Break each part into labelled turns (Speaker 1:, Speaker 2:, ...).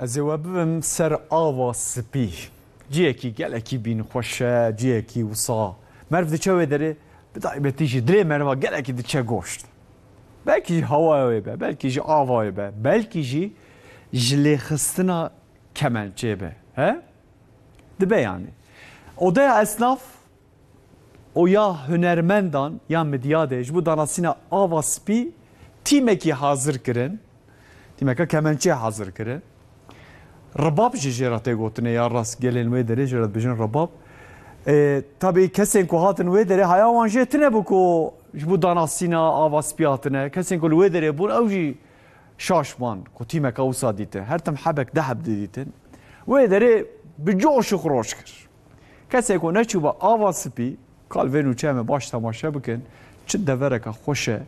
Speaker 1: Ez ê we bibim ser ava spî. Ciyekî gelekî bînxweş e, ciyekî wisa. Merv diçe wê derê bi taybetî jî dilê merva gelekî diçe goşt. Belkî jî hewayê be, belkî jî avayê be, belkî jî ji lêxistina kemençê be. He? Dibe yani. Odaya esnaf o ya hunermendan ya medyadê ji bo danasîna ava spî tîmekî hazir kirin. Tîmeka kemençê hazir kirin. Rebab ji jê re tê gotinê ya rast gelên wê derê jê re dibêjin rebab. Tabii kesên ku hatin wê derê heya wan jê tune bû ku ji bo danasîna ava spî hatine. Kesên ku li wê derê bûn ew jî şaşman ku tîmeka wisa dîtin. Her tim hebek deheb didîtin. Wê derê bi coş û xroş kir. Kesê ku neçû be ava spî kal vê nûçe em ê baş temaşe bikin. Çi devereka xweş e,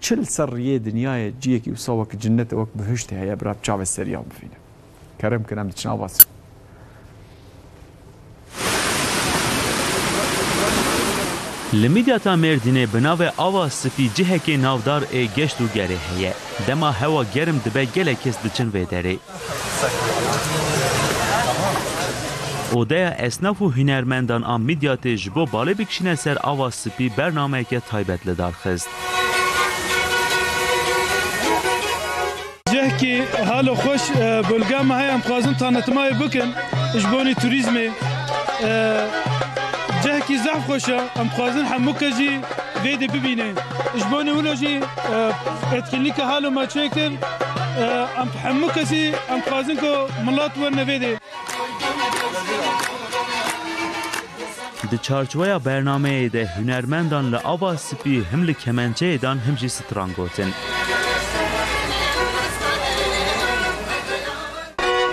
Speaker 1: çi li ser riyê dinyayê ciyekî wisa wek cinnet wek bihiştê heye bira çavê seriyan bifîne. Kerem kiram diçin ava spî.
Speaker 2: Li Midyata Mêrdînê bi navê ava spî cihekê navdar ê geşt û gerê heye. Dema hewa germ dibe gelek kes diçin vê derê. Odaya esnaf û hunermendan a Midyatê ji bo balê bikişîne ser ava spî bernameyeke taybet li dar xist.
Speaker 3: Cihekî halo xweş bölge me heye em dixwazin tanîtmayê bikin ji bonî turîzmê. Cihekî zehf xweş e em dixwazin hemû kes jî vê de bibînin. Ji bonî wilo jî etkinlîka halo me çêkir em hemû kesî em dixwazin ku milat werne vê de.
Speaker 2: Di çarçoya bernameyê de hunermendan li ava spî him li kemençeyê dan him jî stran gotin.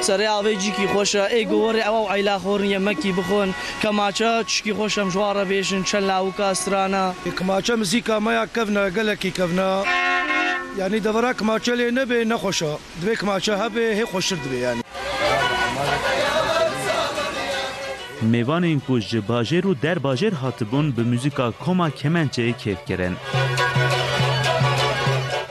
Speaker 4: Serê avê cîkî xweş e, ê gowerê ew eyla xwarin yemekî bixwin, kemaçe tişkî xweş em ji wan re bêjin, çel lawika strana.
Speaker 5: Kemaçe muzîka me ya kevna gelekî kevna. Yani devera kemaçe lê nebe nexweş e. Divê kemaçe hebe hê xweştir dibe yani.
Speaker 2: Mêvanên ku ji bajêr û derbajêr hatibûn bi muzîka koma kemençeyê kêf kirin.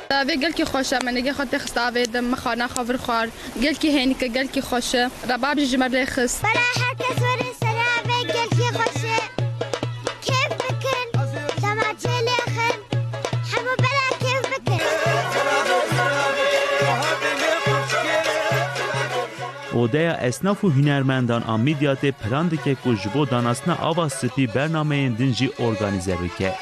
Speaker 6: Avê gelkî xweş e, me negê xwe tê xist avê din, me xana xwe vir xwar. Gelkî hênik e, gelkî xweş e. Rebab jî ji me lê xist.
Speaker 7: Bera herkes werin serê avê gelkî xweş e. Kêf bikin, demaçê lê xin. Hemû bera kêf bikin.
Speaker 2: Odaya esnaf û hunermendan a Midyatê plan dike ku ji bo danastina ava spî bernameyên din jî organîze bike.